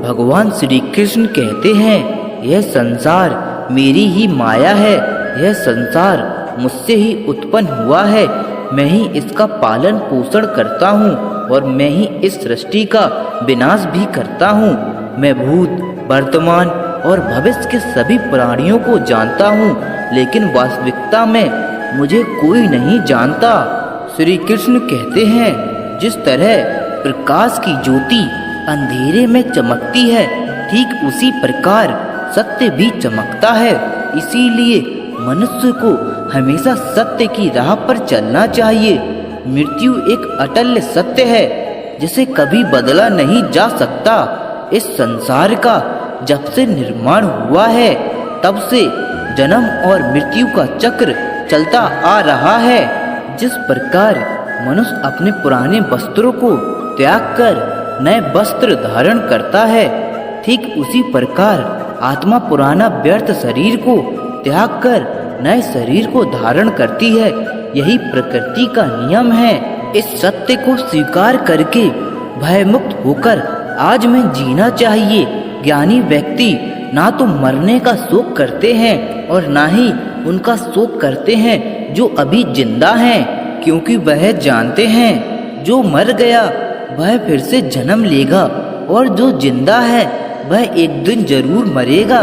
भगवान श्री कृष्ण कहते हैं, यह संसार मेरी ही माया है, यह संसार मुझसे ही उत्पन्न हुआ है, मैं ही इसका पालन पोषण करता हूँ और मैं ही इस सृष्टि का विनाश भी करता हूँ। मैं भूत, वर्तमान और भविष्य के सभी प्राणियों को जानता हूँ, लेकिन वास्तविकता में मुझे कोई नहीं जानता। श्री कृष्ण कहते हैं, जिस तरह प्रकाश की ज्योति अंधेरे में चमकती है, ठीक उसी प्रकार सत्य भी चमकता है। इसीलिए मनुष्य को हमेशा सत्य की राह पर चलना चाहिए। मृत्यु एक अटल सत्य है जिसे कभी बदला नहीं जा सकता। इस संसार का जब से निर्माण हुआ है तब से जन्म और मृत्यु का चक्र चलता आ रहा है। जिस प्रकार मनुष्य अपने पुराने वस्त्रों को त्याग कर नए वस्त्र धारण करता है, ठीक उसी प्रकार आत्मा पुराना व्यर्थ शरीर को त्याग कर नए शरीर को धारण करती है। यही प्रकृति का नियम है। इस सत्य को स्वीकार करके भयमुक्त होकर आज में जीना चाहिए। ज्ञानी व्यक्ति ना तो मरने का शोक करते हैं और ना ही उनका शोक करते हैं जो अभी जिंदा हैं, क्योंकि वह जानते हैं जो मर गया वह फिर से जन्म लेगा और जो जिंदा है वह एक दिन जरूर मरेगा।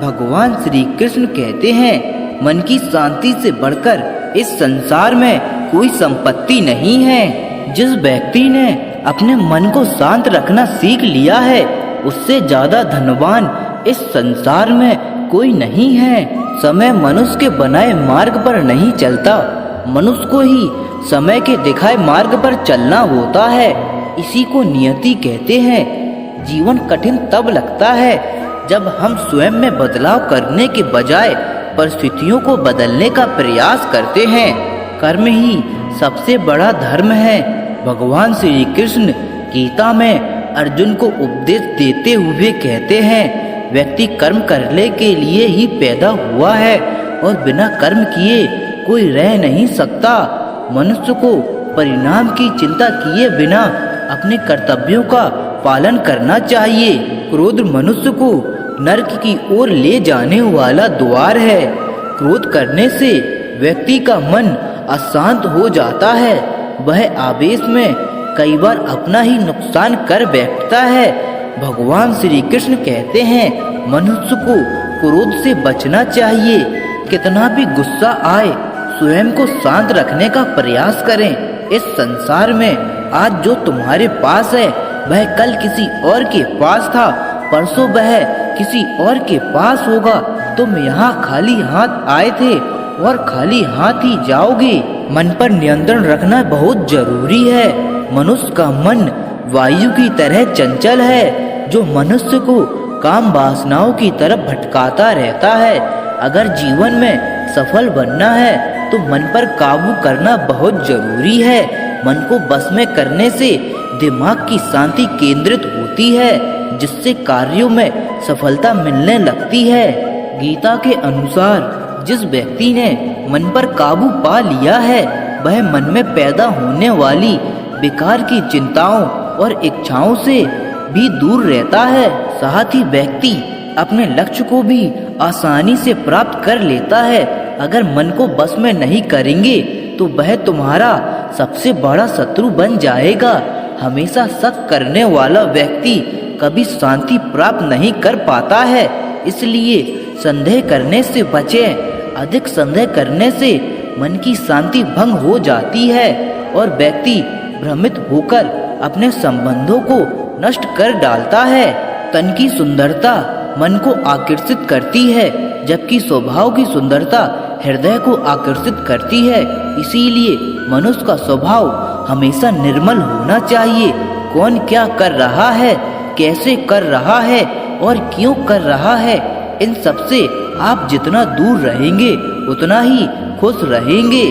भगवान श्री कृष्ण कहते हैं, मन की शांति से बढ़कर इस संसार में कोई संपत्ति नहीं है। जिस व्यक्ति ने अपने मन को शांत रखना सीख लिया है, उससे ज्यादा धनवान इस संसार में कोई नहीं है। समय मनुष्य के बनाए मार्ग पर नहीं चलता, मनुष्य को ही समय के दिखाए मार्ग पर चलना होता है। इसी को नियति कहते हैं। जीवन कठिन तब लगता है जब हम स्वयं में बदलाव करने के बजाय परिस्थितियों को बदलने का प्रयास करते हैं। कर्म ही सबसे बड़ा धर्म है। भगवान श्री कृष्ण गीता में अर्जुन को उपदेश देते हुए कहते हैं, व्यक्ति कर्म करने के लिए ही पैदा हुआ है और बिना कर्म किए कोई रह नहीं सकता। मनुष्य को परिणाम की चिंता किए बिना अपने कर्तव्यों का पालन करना चाहिए। क्रोध मनुष्य को नरक की ओर ले जाने वाला द्वार है। क्रोध करने से व्यक्ति का मन अशांत हो जाता है। वह आवेश में कई बार अपना ही नुकसान कर बैठता है। भगवान श्री कृष्ण कहते हैं, मनुष्य को क्रोध से बचना चाहिए। कितना भी गुस्सा आए, स्वयं को शांत रखने का प्रयास करें। इस संसार में आज जो तुम्हारे पास है वह कल किसी और के पास था, परसों वह किसी और के पास होगा। तुम यहाँ खाली हाथ आए थे और खाली हाथ ही जाओगे। मन पर नियंत्रण रखना बहुत जरूरी है। मनुष्य का मन वायु की तरह चंचल है जो मनुष्य को काम वासनाओं की तरफ भटकाता रहता है। अगर जीवन में सफल बनना है तो मन पर काबू करना बहुत जरूरी है। मन को बस में करने से दिमाग की शांति केंद्रित होती है, जिससे कार्यों में सफलता मिलने लगती है। गीता के अनुसार जिस व्यक्ति ने मन पर काबू पा लिया है वह मन में पैदा होने वाली बेकार की चिंताओं और इच्छाओं से भी दूर रहता है। साथ ही व्यक्ति अपने लक्ष्य को भी आसानी से प्राप्त कर लेता है। अगर मन को बस में नहीं करेंगे तो वह तुम्हारा सबसे बड़ा शत्रु बन जाएगा। हमेशा शक करने वाला व्यक्ति कभी शांति प्राप्त नहीं कर पाता है। इसलिए संदेह करने से बचें। अधिक संदेह करने से मन की शांति भंग हो जाती है और व्यक्ति भ्रमित होकर अपने संबंधों को नष्ट कर डालता है। तन की सुंदरता मन को आकर्षित करती है, जबकि स्वभाव की सुंदरता हृदय को आकर्षित करती है। इसीलिए मनुष्य का स्वभाव हमेशा निर्मल होना चाहिए। कौन क्या कर रहा है, कैसे कर रहा है और क्यों कर रहा है, इन सब से आप जितना दूर रहेंगे उतना ही खुश रहेंगे।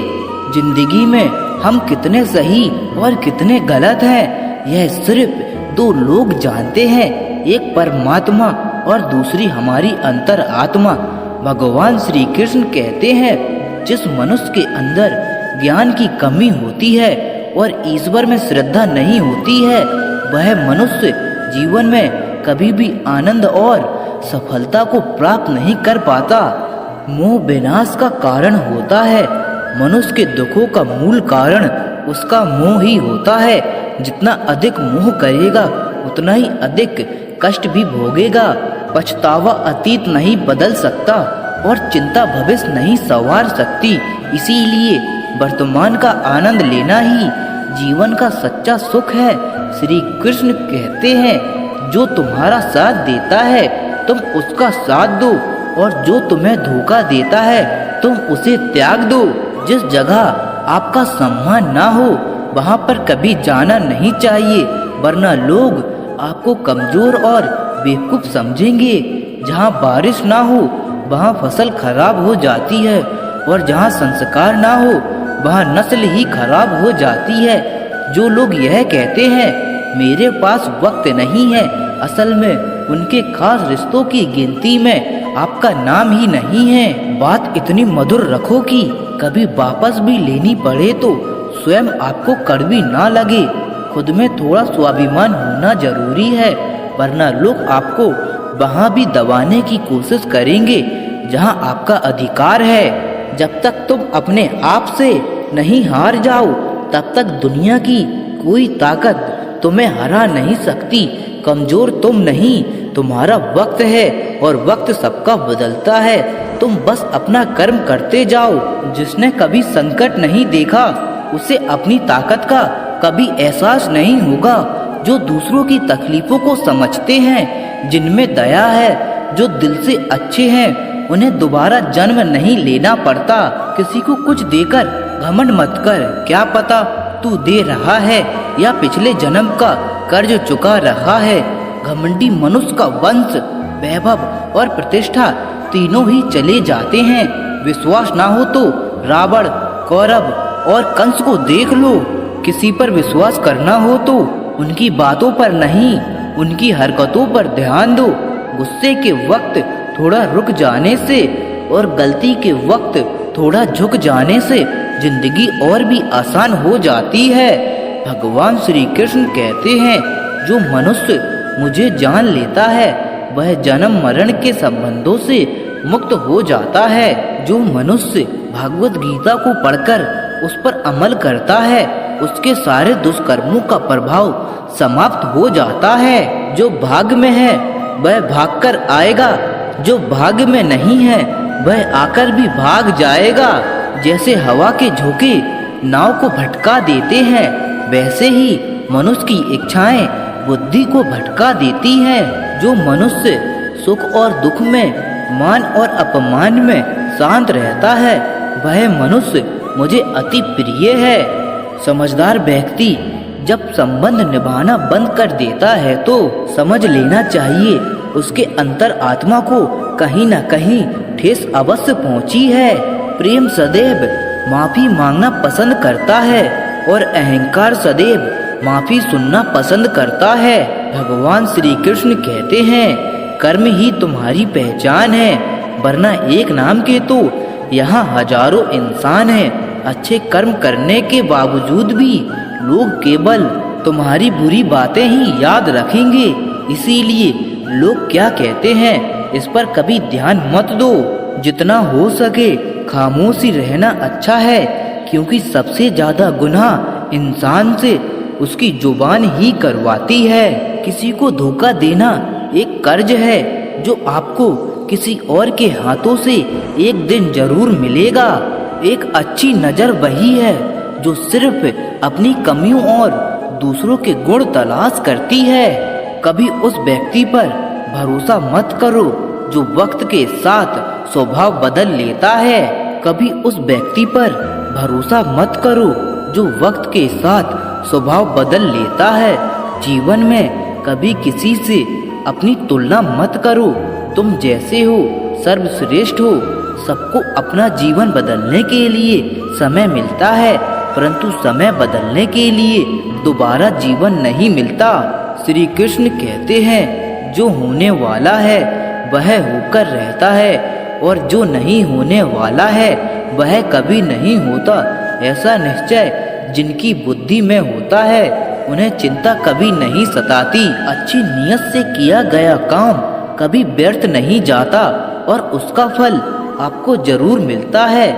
जिंदगी में हम कितने सही और कितने गलत हैं, यह सिर्फ दो लोग जानते हैं, एक परमात्मा और दूसरी हमारी अंतर आत्मा। भगवान श्री कृष्ण कहते हैं, जिस मनुष्य के अंदर ज्ञान की कमी होती है और ईश्वर में श्रद्धा नहीं होती है, वह मनुष्य जीवन में कभी भी आनंद और सफलता को प्राप्त नहीं कर पाता। मोह विनाश का कारण होता है। मनुष्य के दुखों का मूल कारण उसका मोह ही होता है। जितना अधिक मोह करेगा उतना ही अधिक कष्ट भी भोगेगा। पछतावा अतीत नहीं बदल सकता और चिंता भविष्य नहीं संवार सकती। इसीलिए वर्तमान का आनंद लेना ही जीवन का सच्चा सुख है। श्री कृष्ण कहते हैं, जो तुम्हारा साथ देता है तुम उसका साथ दो, और जो तुम्हें धोखा देता है तुम उसे त्याग दो। जिस जगह आपका सम्मान ना हो वहाँ पर कभी जाना नहीं चाहिए, वरना लोग आपको कमजोर और बेवकूफ समझेंगे। जहाँ बारिश ना हो वहाँ फसल खराब हो जाती है, और जहाँ संस्कार ना हो वहाँ नस्ल ही खराब हो जाती है। जो लोग यह कहते हैं मेरे पास वक्त नहीं है, असल में उनके खास रिश्तों की गिनती में आपका नाम ही नहीं है। बात इतनी मधुर रखो कि कभी वापस भी लेनी पड़े तो स्वयं आपको कड़वी ना लगे। खुद में थोड़ा स्वाभिमान होना जरूरी है, वरना लोग आपको वहाँ भी दबाने की कोशिश करेंगे जहाँ आपका अधिकार है। जब तक तुम अपने आप से नहीं हार जाओ तब तक दुनिया की कोई ताकत तुम्हें हरा नहीं सकती। कमजोर तुम नहीं, तुम्हारा वक्त है, और वक्त सबका बदलता है। तुम बस अपना कर्म करते जाओ। जिसने कभी संकट नहीं देखा उसे अपनी ताकत का कभी एहसास नहीं होगा। जो दूसरों की तकलीफों को समझते हैं, जिनमें दया है, जो दिल से अच्छे हैं, उन्हें दोबारा जन्म नहीं लेना पड़ता। किसी को कुछ देकर घमंड मत कर। क्या पता तू दे रहा है या पिछले जन्म का कर्ज चुका रहा है। घमंडी मनुष्य का वंश, वैभव और प्रतिष्ठा तीनों ही चले जाते हैं। विश्वास ना हो तो रावण, कौरव और कंस को देख लो। किसी पर विश्वास करना हो तो उनकी बातों पर नहीं, उनकी हरकतों पर ध्यान दो। गुस्से के वक्त थोड़ा रुक जाने से और गलती के वक्त थोड़ा झुक जाने से जिंदगी और भी आसान हो जाती है। भगवान श्री कृष्ण कहते हैं, जो मनुष्य मुझे जान लेता है वह जन्म मरण के संबंधों से मुक्त हो जाता है। जो मनुष्य भगवत गीता को पढ़कर उस पर अमल करता है उसके सारे दुष्कर्मों का प्रभाव समाप्त हो जाता है। जो भाग्य में है वह भाग कर आएगा, जो भाग्य में नहीं है वह आकर भी भाग जाएगा। जैसे हवा के झोंके नाव को भटका देते हैं, वैसे ही मनुष्य की इच्छाएं बुद्धि को भटका देती हैं। जो मनुष्य सुख और दुख में, मान और अपमान में शांत रहता है वह मनुष्य मुझे अति प्रिय है। समझदार व्यक्ति जब संबंध निभाना बंद कर देता है तो समझ लेना चाहिए उसके अंतर आत्मा को कहीं न कहीं ठेस अवश्य पहुंची है। प्रेम सदैव माफी मांगना पसंद करता है और अहंकार सदैव माफी सुनना पसंद करता है। भगवान श्री कृष्ण कहते हैं, कर्म ही तुम्हारी पहचान है, वरना एक नाम के तो यहाँ हजारों इंसान हैं। अच्छे कर्म करने के बावजूद भी लोग केवल तुम्हारी बुरी बातें ही याद रखेंगे। इसीलिए लोग क्या कहते हैं इस पर कभी ध्यान मत दो। जितना हो सके खामोशी रहना अच्छा है, क्योंकि सबसे ज्यादा गुनाह इंसान से उसकी जुबान ही करवाती है। किसी को धोखा देना एक कर्ज है जो आपको किसी और के हाथों से एक दिन जरूर मिलेगा। एक अच्छी नजर वही है जो सिर्फ अपनी कमियों और दूसरों के गुण तलाश करती है। कभी उस व्यक्ति पर भरोसा मत करो जो वक्त के साथ स्वभाव बदल लेता है। कभी उस व्यक्ति पर भरोसा मत करो जो वक्त के साथ स्वभाव बदल लेता है। जीवन में कभी किसी से अपनी तुलना मत करो। तुम जैसे हो सर्वश्रेष्ठ हो। सबको अपना जीवन बदलने के लिए समय मिलता है, परंतु समय बदलने के लिए दोबारा जीवन नहीं मिलता। श्री कृष्ण कहते हैं, जो होने वाला है वह होकर रहता है और जो नहीं होने वाला है वह कभी नहीं होता। ऐसा निश्चय जिनकी बुद्धि में होता है उन्हें चिंता कभी नहीं सताती। अच्छी नीयत से किया गया काम कभी व्यर्थ नहीं जाता और उसका फल आपको जरूर मिलता है।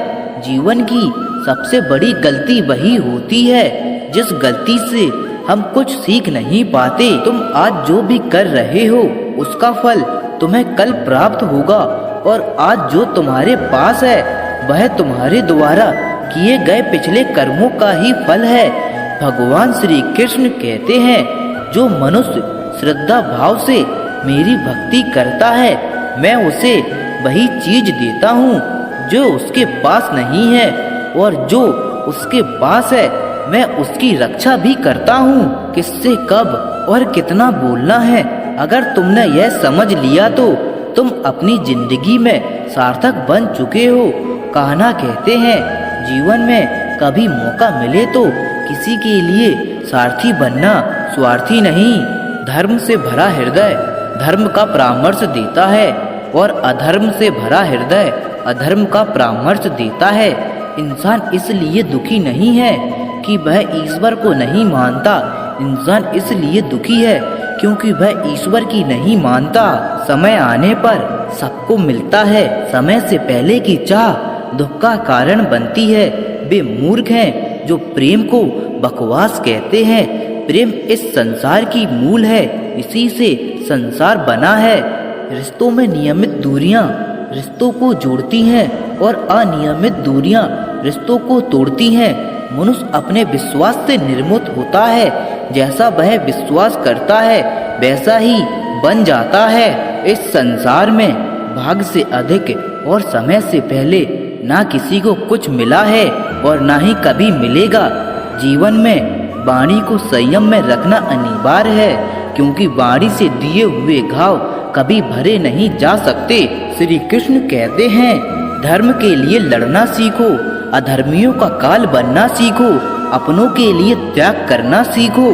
जीवन की सबसे बड़ी गलती वही होती है जिस गलती से हम कुछ सीख नहीं पाते। तुम आज जो भी कर रहे हो उसका फल तुम्हें कल प्राप्त होगा और आज जो तुम्हारे पास है वह तुम्हारे द्वारा किए गए पिछले कर्मों का ही फल है। भगवान श्री कृष्ण कहते हैं, जो मनुष्य श्रद्धा भाव से मेरी भक्ति करता है मैं उसे वही चीज देता हूँ जो उसके पास नहीं है, और जो उसके पास है मैं उसकी रक्षा भी करता हूँ। किससे कब और कितना बोलना है, अगर तुमने यह समझ लिया तो तुम अपनी जिंदगी में सार्थक बन चुके हो। कान्हा कहते हैं, जीवन में कभी मौका मिले तो किसी के लिए सारथी बनना, स्वार्थी नहीं। धर्म से भरा हृदय धर्म का परामर्श देता है और अधर्म से भरा हृदय अधर्म का परामर्श देता है। इंसान इसलिए दुखी नहीं है कि वह ईश्वर को नहीं मानता, इंसान इसलिए दुखी है क्योंकि वह ईश्वर की नहीं मानता। समय आने पर सबको मिलता है, समय से पहले की चाह दुख का कारण बनती है। वे मूर्ख हैं जो प्रेम को बकवास कहते हैं। प्रेम इस संसार की मूल है, इसी से संसार बना है। रिश्तों में नियमित दूरियां रिश्तों को जोड़ती हैं और अनियमित दूरियां रिश्तों को तोड़ती हैं। मनुष्य अपने विश्वास से निर्मित होता है, जैसा वह विश्वास करता है वैसा ही बन जाता है। इस संसार में भाग्य से अधिक और समय से पहले ना किसी को कुछ मिला है और ना ही कभी मिलेगा। जीवन में वाणी को संयम में रखना अनिवार्य है, क्योंकि वाणी से दिए हुए घाव कभी भरे नहीं जा सकते। श्री कृष्ण कहते हैं, धर्म के लिए लड़ना सीखो, अधर्मियों का काल बनना सीखो, अपनों के लिए त्याग करना सीखो।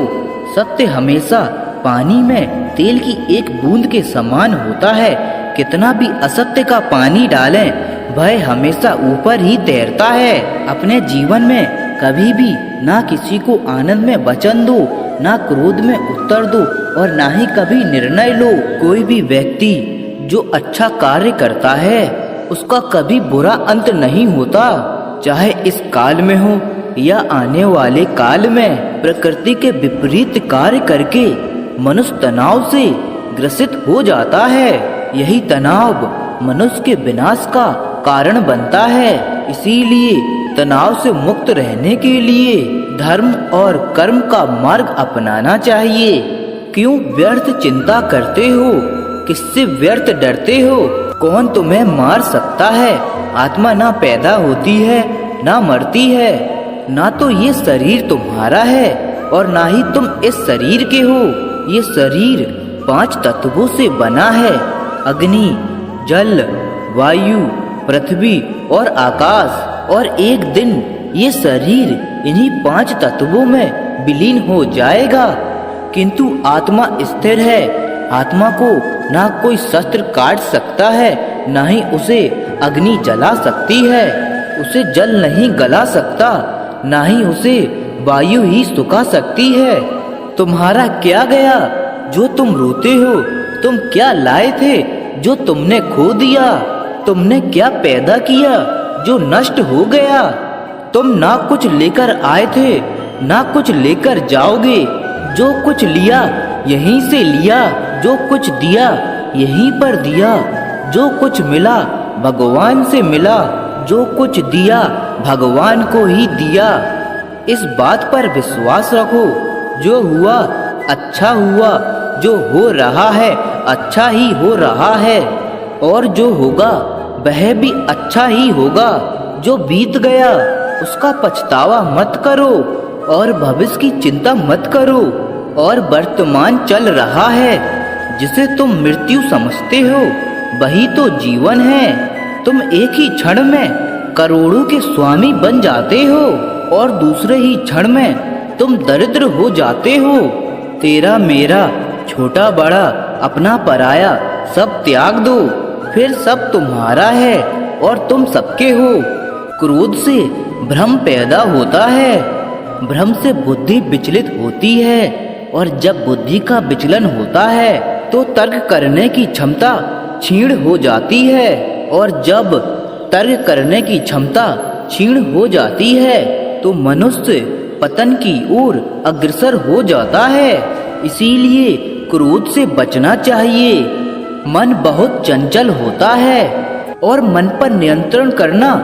सत्य हमेशा पानी में तेल की एक बूंद के समान होता है। कितना भी असत्य का पानी डालें वह हमेशा ऊपर ही तैरता है। अपने जीवन में कभी भी ना किसी को आनंद में वचन दो, ना क्रोध में उत्तर दो और ना ही कभी निर्णय लो। कोई भी व्यक्ति जो अच्छा कार्य करता है उसका कभी बुरा अंत नहीं होता, चाहे इस काल में हो या आने वाले काल में। प्रकृति के विपरीत कार्य करके मनुष्य तनाव से ग्रसित हो जाता है। यही तनाव मनुष्य के विनाश का कारण बनता है। इसीलिए तनाव से मुक्त रहने के लिए धर्म और कर्म का मार्ग अपनाना चाहिए। क्यों व्यर्थ चिंता करते हो, किससे व्यर्थ डरते हो? कौन तुम्हें मार सकता है? आत्मा ना पैदा होती है ना मरती है, ना तो ये शरीर तुम्हारा है और ना ही तुम इस शरीर के हो। ये शरीर 5 तत्वों से बना है, अग्नि, जल, वायु, पृथ्वी और आकाश। और एक दिन ये शरीर इन्हीं 5 तत्वों में विलीन हो जाएगा। किंतु आत्मा स्थिर है। आत्मा को ना कोई शस्त्र काट सकता है, ना ही उसे अग्नि जला सकती है। उसे जल नहीं गला सकता, ना ही उसे वायु ही सुखा सकती है। तुम्हारा क्या गया जो तुम रोते हो? तुम क्या लाए थे जो तुमने खो दिया? तुमने क्या पैदा किया जो नष्ट हो गया? तुम ना कुछ लेकर आए थे ना कुछ लेकर जाओगे। जो कुछ लिया यहीं से लिया, जो कुछ दिया यहीं पर दिया। जो कुछ मिला भगवान से मिला, जो कुछ दिया भगवान को ही दिया। इस बात पर विश्वास रखो, जो हुआ अच्छा हुआ, जो हो रहा है अच्छा ही हो रहा है, और जो होगा वह भी अच्छा ही होगा। जो बीत गया उसका पछतावा मत करो और भविष्य की चिंता मत करो। और वर्तमान चल रहा है जिसे तुम मृत्यु समझते हो वही तो जीवन है। तुम एक ही क्षण में करोड़ों के स्वामी बन जाते हो और दूसरे ही क्षण में तुम दरिद्र हो जाते हो। तेरा मेरा छोटा बड़ा अपना पराया सब त्याग दो, फिर सब तुम्हारा है और तुम सबके हो। क्रोध से भ्रम पैदा होता है, भ्रम से बुद्धि विचलित होती है, और जब बुद्धि का विचलन होता है तो तर्क करने की क्षमता क्षीण हो जाती है, और जब तर्क करने की क्षमता क्षीण हो जाती है तो मनुष्य पतन की ओर अग्रसर हो जाता है। इसीलिए क्रोध से बचना चाहिए। मन बहुत चंचल होता है और मन पर नियंत्रण करना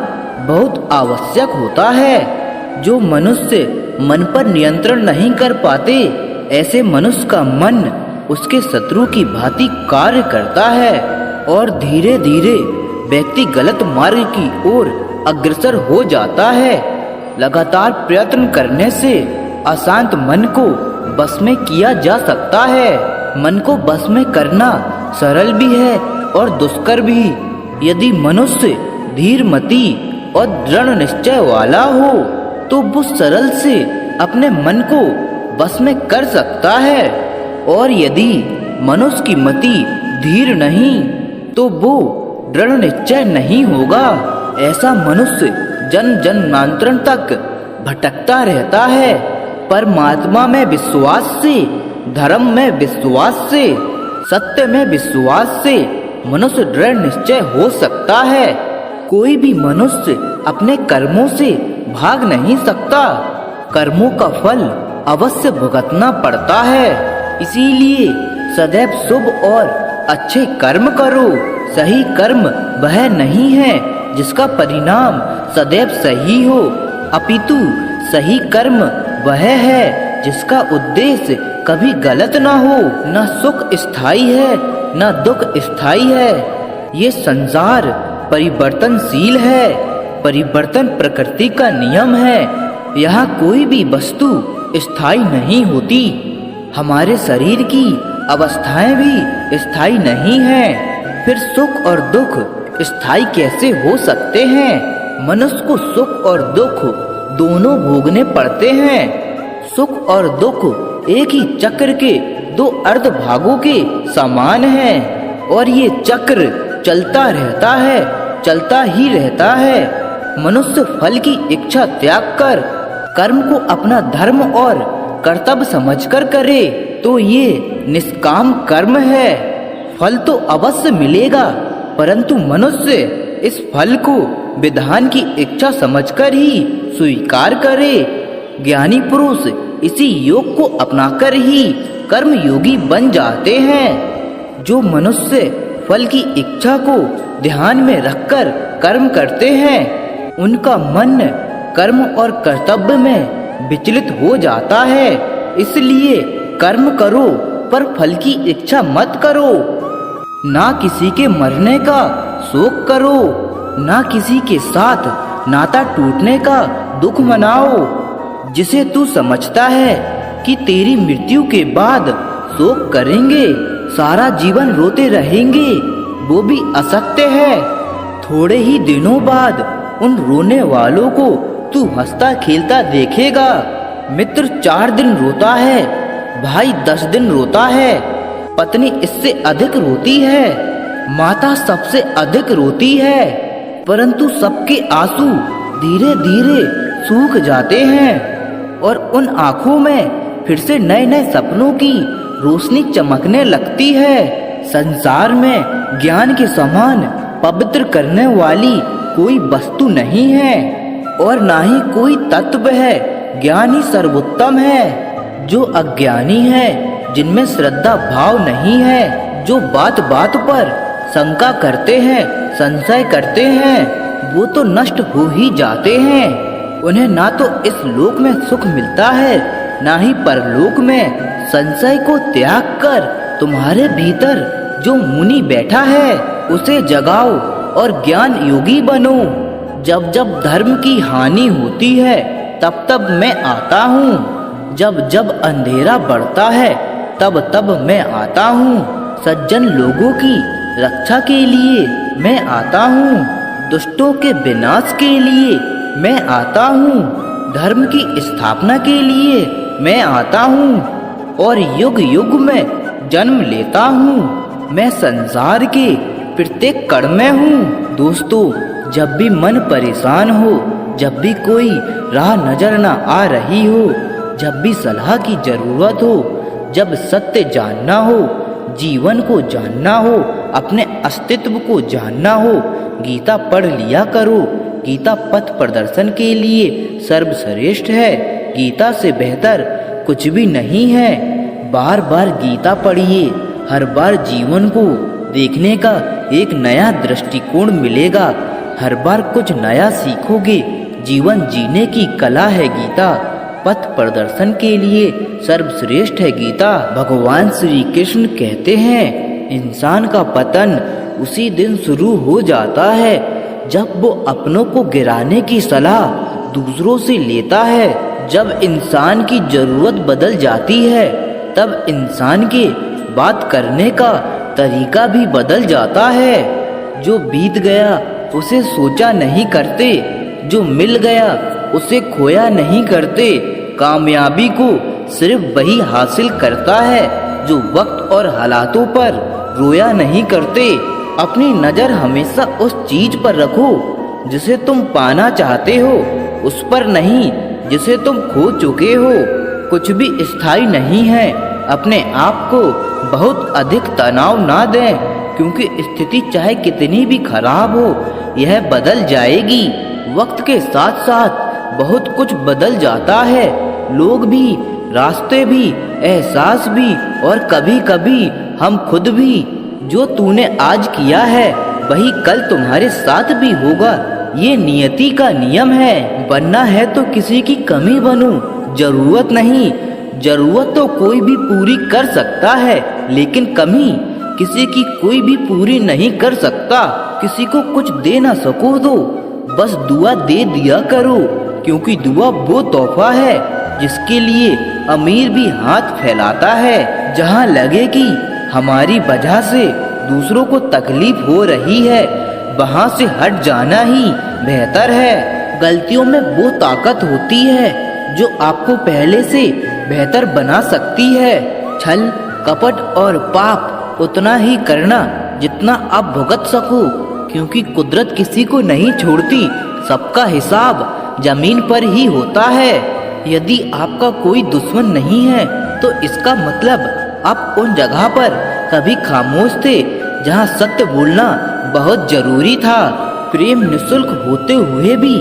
बहुत आवश्यक होता है। जो मनुष्य मन पर नियंत्रण नहीं कर पाते, ऐसे मनुष्य का मन उसके शत्रु की भांति कार्य करता है, और धीरे धीरे व्यक्ति गलत मार्ग की ओर अग्रसर हो जाता है। लगातार प्रयत्न करने से अशांत मन को बस में किया जा सकता है। मन को बस में करना सरल भी है और दुष्कर भी। यदि मनुष्य धीरमती और दृढ़ निश्चय वाला हो तो वो सरल से अपने मन को बस में कर सकता है, और यदि मनुष्य की मति धीर नहीं तो वो दृढ़ निश्चय नहीं होगा। ऐसा मनुष्य जन्म जन्मांतरण तक भटकता रहता है। परमात्मा में विश्वास से, धर्म में विश्वास से, सत्य में विश्वास से मनुष्य दृढ़ निश्चय हो सकता है। कोई भी मनुष्य अपने कर्मों से भाग नहीं सकता। कर्मों का फल अवश्य भुगतना पड़ता है। इसीलिए सदैव शुभ और अच्छे कर्म करो। सही कर्म वह नहीं है जिसका परिणाम सदैव सही हो, अपितु सही कर्म वह है जिसका उद्देश्य कभी गलत ना हो। न सुख स्थायी है न दुख स्थायी है। ये संसार परिवर्तनशील है। परिवर्तन प्रकृति का नियम है। यहाँ कोई भी वस्तु स्थायी नहीं होती। हमारे शरीर की अवस्थाएं भी स्थायी नहीं हैं। फिर सुख और दुख स्थायी कैसे हो सकते हैं? मनुष्य को सुख और दुख दोनों भोगने पड़ते हैं। सुख और दुख एक ही चक्र के दो अर्ध भागों के समान हैं, और ये चक्र चलता रहता है, चलता ही रहता है। मनुष्य फल की इच्छा त्याग कर कर्म को अपना धर्म और कर्तव्य समझकर करे तो ये निष्काम कर्म है। फल तो अवश्य मिलेगा, परंतु मनुष्य इस फल को विधान की इच्छा समझकर ही स्वीकार करे। ज्ञानी पुरुष इसी योग को अपनाकर ही कर्म योगी बन जाते हैं। जो मनुष्य फल की इच्छा को ध्यान में रखकर कर्म करते हैं, उनका मन कर्म और कर्तव्य में विचलित हो जाता है। इसलिए कर्म करो पर फल की इच्छा मत करो। ना किसी के मरने का शोक करो, ना किसी के साथ नाता टूटने का दुख मनाओ। जिसे तू समझता है कि तेरी मृत्यु के बाद शोक करेंगे, सारा जीवन रोते रहेंगे, वो भी असत्य है। थोड़े ही दिनों बाद उन रोने वालों को तू हंसता खेलता देखेगा। मित्र 4 दिन रोता है, भाई 10 दिन रोता है, पत्नी इससे अधिक रोती है, माता सबसे अधिक रोती है, परंतु सबके आंसू धीरे धीरे सूख जाते हैं और उन आँखों में फिर से नए नए सपनों की रोशनी चमकने लगती है। संसार में ज्ञान के समान पवित्र करने वाली कोई वस्तु नहीं है और ना ही कोई तत्व है। ज्ञान ही सर्वोत्तम है। जो अज्ञानी है, जिनमें श्रद्धा भाव नहीं है, जो बात बात पर शंका करते हैं, संशय करते हैं, वो तो नष्ट हो ही जाते हैं। उन्हें ना तो इस लोक में सुख मिलता है, ना ही परलोक में। संशय को त्याग कर तुम्हारे भीतर जो मुनि बैठा है उसे जगाओ और ज्ञान योगी बनो। जब जब धर्म की हानि होती है तब तब मैं आता हूँ। जब जब अंधेरा बढ़ता है तब तब मैं आता हूँ। सज्जन लोगों की रक्षा के लिए मैं आता हूँ, दुष्टों के विनाश के लिए मैं आता हूँ, धर्म की स्थापना के लिए मैं आता हूँ और युग युग में जन्म लेता हूँ। मैं संसार के प्रत्येक कण में हूँ। दोस्तों, जब भी मन परेशान हो जब भी कोई राह नजर न आ रही हो, जब भी सलाह की जरूरत हो, जब सत्य जानना हो, जीवन को जानना हो, अपने अस्तित्व को जानना हो, गीता पढ़ लिया करो। गीता पथ प्रदर्शन के लिए सर्वश्रेष्ठ है। गीता से बेहतर कुछ भी नहीं है। बार बार गीता पढ़िए, हर बार जीवन को देखने का एक नया दृष्टिकोण मिलेगा। हर बार कुछ नया सीखोगे। जीवन जीने की कला है गीता। पथ प्रदर्शन के लिए सर्वश्रेष्ठ है गीता। भगवान श्री कृष्ण कहते हैं, इंसान का पतन उसी दिन शुरू हो जाता है जब वो अपनों को गिराने की सलाह दूसरों से लेता है। जब इंसान की जरूरत बदल जाती है, तब इंसान के बात करने का तरीका भी बदल जाता है। जो बीत गया उसे सोचा नहीं करते, जो मिल गया उसे खोया नहीं करते। कामयाबी को सिर्फ वही हासिल करता है जो वक्त और हालातों पर रोया नहीं करते। अपनी नजर हमेशा उस चीज पर रखो जिसे तुम पाना चाहते हो, उस पर नहीं जिसे तुम खो चुके हो। कुछ भी स्थायी नहीं है। अपने आप को बहुत अधिक तनाव ना दें, क्योंकि स्थिति चाहे कितनी भी खराब हो, यह बदल जाएगी। वक्त के साथ साथ बहुत कुछ बदल जाता है। लोग भी, रास्ते भी, एहसास भी और कभी कभी हम खुद भी। जो तूने आज किया है वही कल तुम्हारे साथ भी होगा। ये नियति का नियम है। बनना है तो किसी की कमी बनो, जरूरत नहीं। जरूरत तो कोई भी पूरी कर सकता है, लेकिन कमी किसी की कोई भी पूरी नहीं कर सकता। किसी को कुछ दे ना सको तो बस दुआ दे दिया करो, क्योंकि दुआ वो तोहफा है जिसके लिए अमीर भी हाथ फैलाता है। जहाँ लगे कि हमारी वजह से दूसरों को तकलीफ हो रही है, वहाँ से हट जाना ही बेहतर है। गलतियों में वो ताकत होती है जो आपको पहले से बेहतर बना सकती है। छल, कपट और पाप उतना ही करना जितना आप भुगत सको, क्योंकि कुदरत किसी को नहीं छोड़ती। सबका हिसाब जमीन पर ही होता है। यदि आपका कोई दुश्मन नहीं है तो इसका मतलब आप उन जगह पर कभी खामोश थे जहां सत्य बोलना बहुत जरूरी था। प्रेम निःशुल्क होते हुए भी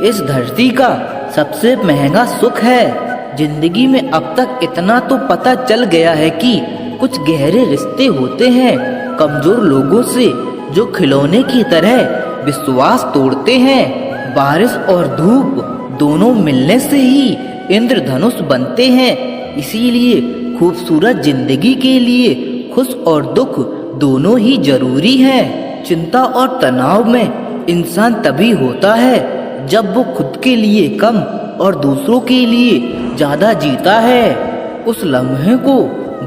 इस धरती का सबसे महंगा सुख है। जिंदगी में अब तक इतना तो पता चल गया है कि कुछ गहरे रिश्ते होते हैं कमजोर लोगों से, जो खिलौने की तरह विश्वास तोड़ते हैं। बारिश और धूप दोनों मिलने से ही इंद्रधनुष बनते हैं। इसीलिए खूबसूरत जिंदगी के लिए खुश और दुख दोनों ही जरूरी हैं। चिंता और तनाव में इंसान तभी होता है जब वो खुद के लिए कम और दूसरों के लिए ज्यादा जीता है। उस लम्हे को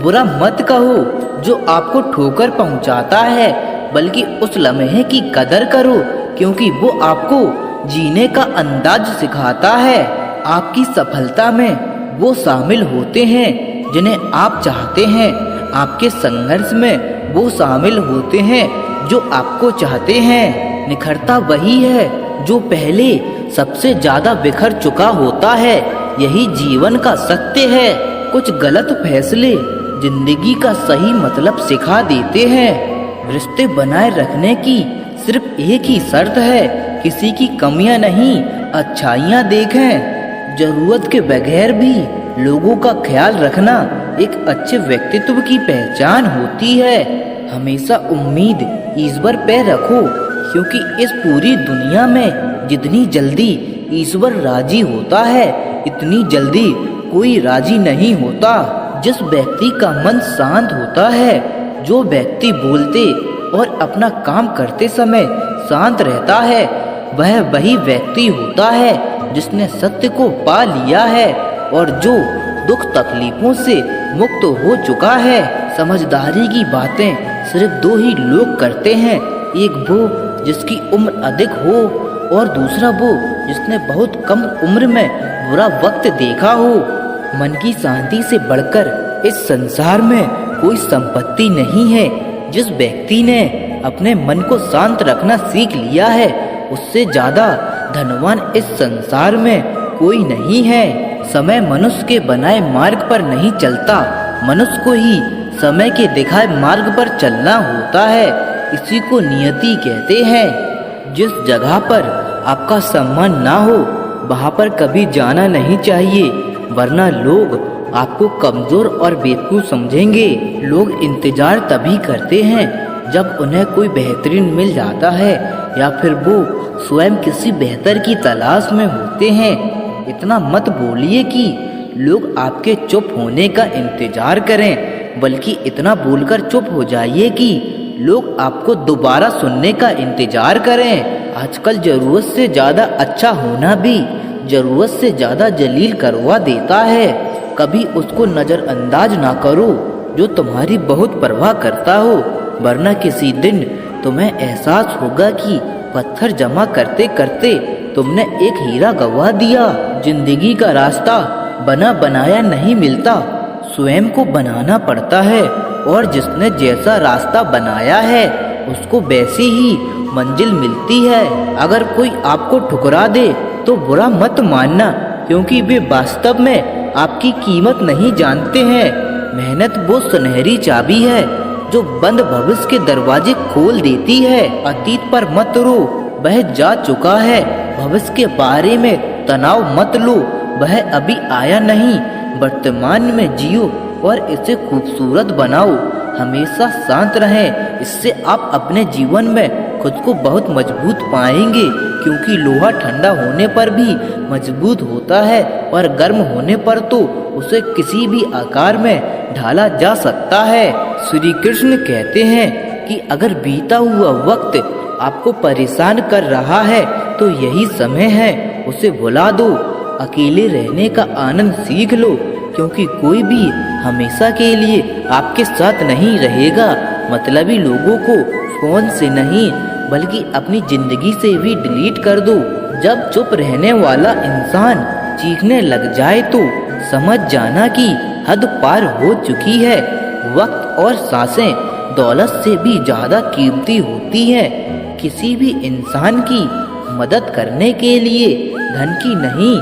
बुरा मत कहो जो आपको ठोकर पहुंचाता है, बल्कि उस लम्हे की कदर करो, क्योंकि वो आपको जीने का अंदाज सिखाता है। आपकी सफलता में वो शामिल होते हैं जिन्हें आप चाहते हैं। आपके संघर्ष में वो शामिल होते हैं जो आपको चाहते हैं। निखरता वही है जो पहले सबसे ज्यादा बिखर चुका होता है। यही जीवन का सत्य है। कुछ गलत फैसले जिंदगी का सही मतलब सिखा देते हैं। रिश्ते बनाए रखने की सिर्फ एक ही शर्त है, किसी की कमियां नहीं, अच्छाइयां देखें। जरूरत के बगैर भी लोगों का ख्याल रखना एक अच्छे व्यक्तित्व की पहचान होती है। हमेशा उम्मीद ईश्वर पे रखो, क्योंकि इस पूरी दुनिया में जितनी जल्दी ईश्वर राजी होता है, इतनी जल्दी कोई राजी नहीं होता। जिस व्यक्ति का मन शांत होता है, जो व्यक्ति बोलते और अपना काम करते समय शांत रहता है, वह वही व्यक्ति होता है जिसने सत्य को पा लिया है और जो दुख तकलीफों से मुक्त हो चुका है। समझदारी की बातें सिर्फ दो ही लोग करते हैं, एक वो जिसकी उम्र अधिक हो और दूसरा वो जिसने बहुत कम उम्र में बुरा वक्त देखा हो। मन की शांति से बढ़कर इस संसार में कोई संपत्ति नहीं है। जिस व्यक्ति ने अपने मन को शांत रखना सीख लिया है, उससे ज्यादा धनवान इस संसार में कोई नहीं है। समय मनुष्य के बनाए मार्ग पर नहीं चलता, मनुष्य को ही समय के दिखाए मार्ग पर चलना होता है। इसी को नियति कहते हैं। जिस जगह पर आपका सम्मान ना हो वहाँ पर कभी जाना नहीं चाहिए, वरना लोग आपको कमजोर और बेवकूफ समझेंगे। लोग इंतजार तभी करते हैं जब उन्हें कोई बेहतरीन मिल जाता है या फिर वो स्वयं किसी बेहतर की तलाश में होते हैं। इतना मत बोलिए कि लोग आपके चुप होने का इंतजार करें, बल्कि इतना बोलकर चुप हो जाइए कि लोग आपको दोबारा सुनने का इंतजार करें। आजकल जरूरत से ज़्यादा अच्छा होना भी जरूरत से ज़्यादा जलील करवा देता है। कभी उसको नज़रअंदाज ना करो जो तुम्हारी बहुत परवाह करता हो, वरना किसी दिन तुम्हें एहसास होगा कि पत्थर जमा करते करते तुमने एक हीरा गंवा दिया। जिंदगी का रास्ता बना बनाया नहीं मिलता, स्वयं को बनाना पड़ता है, और जिसने जैसा रास्ता बनाया है उसको वैसी ही मंजिल मिलती है। अगर कोई आपको ठुकरा दे तो बुरा मत मानना, क्योंकि वे वास्तव में आपकी कीमत नहीं जानते हैं। मेहनत वो सुनहरी चाबी है जो बंद भविष्य के दरवाजे खोल देती है। अतीत पर मत रो, वह जा चुका है। भविष्य के बारे में तनाव मत लो, वह अभी आया नहीं। वर्तमान में जियो और इसे खूबसूरत बनाओ। हमेशा शांत रहें, इससे आप अपने जीवन में खुद को बहुत मजबूत पाएंगे, क्योंकि लोहा ठंडा होने पर भी मजबूत होता है और गर्म होने पर तो उसे किसी भी आकार में ढाला जा सकता है। श्री कृष्ण कहते हैं कि अगर बीता हुआ वक्त आपको परेशान कर रहा है तो यही समय है उसे भुला दो। अकेले रहने का आनंद सीख लो, क्योंकि कोई भी हमेशा के लिए आपके साथ नहीं रहेगा। मतलबी लोगों को फोन से नहीं बल्कि अपनी जिंदगी से भी डिलीट कर दो। जब चुप रहने वाला इंसान चीखने लग जाए तो समझ जाना कि हद पार हो चुकी है। वक्त और सांसें दौलत से भी ज्यादा कीमती होती हैं। किसी भी इंसान की मदद करने के लिए धन की नहीं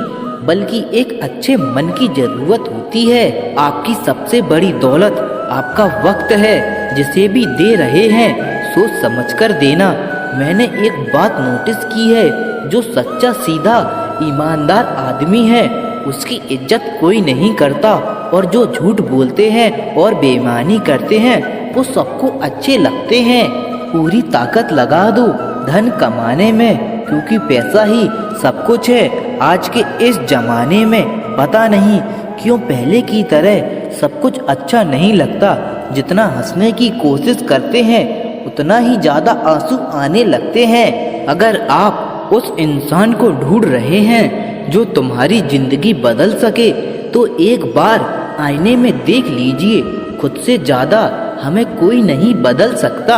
बल्कि एक अच्छे मन की जरूरत होती है। आपकी सबसे बड़ी दौलत आपका वक्त है। जिसे भी दे रहे हैं सोच समझकर देना। मैंने एक बात नोटिस की है, जो सच्चा सीधा ईमानदार आदमी है उसकी इज्जत कोई नहीं करता, और जो झूठ बोलते हैं और बेईमानी करते हैं वो सबको अच्छे लगते हैं। पूरी ताकत लगा दो धन कमाने में, क्योंकि पैसा ही सब कुछ है। आज के इस जमाने में पता नहीं क्यों पहले की तरह सब कुछ अच्छा नहीं लगता। जितना हंसने की कोशिश करते हैं उतना ही ज्यादा आंसू आने लगते हैं। अगर आप उस इंसान को ढूंढ रहे हैं जो तुम्हारी जिंदगी बदल सके तो एक बार आईने में देख लीजिए। खुद से ज्यादा हमें कोई नहीं बदल सकता।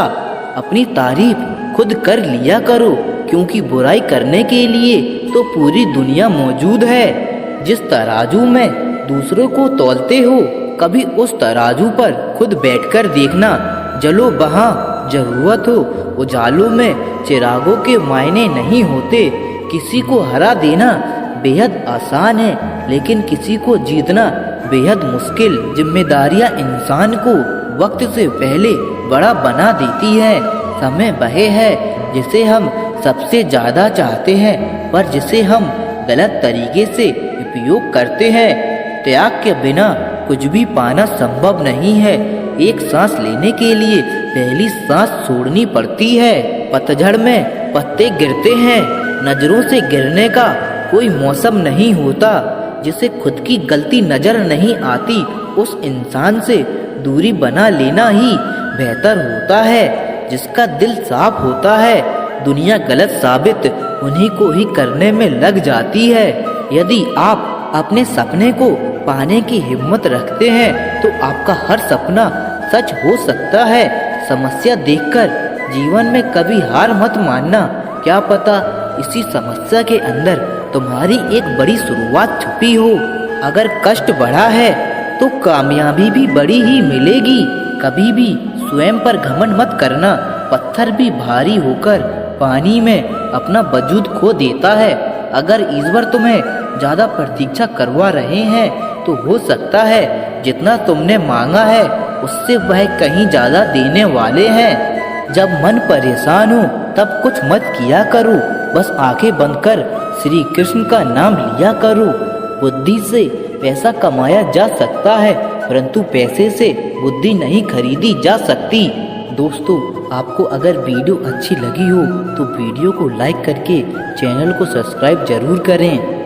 अपनी तारीफ खुद कर लिया करो, क्योंकि बुराई करने के लिए तो पूरी दुनिया मौजूद है। जिस तराजू में दूसरों को तौलते हो कभी उस तराजू पर खुद बैठकर देखना। जलो वहाँ जरूरत हो, उजालों में चिरागों के मायने नहीं होते। किसी को हरा देना बेहद आसान है, लेकिन किसी को जीतना बेहद मुश्किल। जिम्मेदारियां इंसान को वक्त से पहले बड़ा बना देती है। समय वह है जिसे हम सबसे ज्यादा चाहते हैं, पर जिसे हम गलत तरीके से उपयोग करते हैं। त्याग के बिना कुछ भी पाना संभव नहीं है। एक सांस लेने के लिए पहली सांस छोड़नी पड़ती है। पतझड़ में पत्ते गिरते हैं, नजरों से गिरने का कोई मौसम नहीं होता। जिसे खुद की गलती नजर नहीं आती उस इंसान से दूरी बना लेना ही बेहतर होता है। जिसका दिल साफ होता है दुनिया गलत साबित उन्हीं को ही करने में लग जाती है। यदि आप अपने सपने को पाने की हिम्मत रखते हैं तो आपका हर सपना सच हो सकता है। समस्या देखकर जीवन में कभी हार मत मानना। क्या पता इसी समस्या के अंदर तुम्हारी एक बड़ी शुरुआत छुपी हो। अगर कष्ट बढ़ा है तो कामयाबी भी बड़ी ही मिलेगी। कभी भी स्वयं पर घमंड मत करना। पत्थर भी भारी होकर पानी में अपना वजूद खो देता है। अगर ईश्वर तुम्हें ज़्यादा प्रतीक्षा करवा रहे हैं तो हो सकता है जितना तुमने मांगा है उससे वह कहीं ज़्यादा देने वाले हैं। जब मन परेशान हो तब कुछ मत किया करो, बस आंखें बंद कर श्री कृष्ण का नाम लिया करो। बुद्धि से पैसा कमाया जा सकता है परंतु पैसे से बुद्धि नहीं खरीदी जा सकती। दोस्तों, आपको अगर वीडियो अच्छी लगी हो तो वीडियो को लाइक करके चैनल को सब्सक्राइब जरूर करें।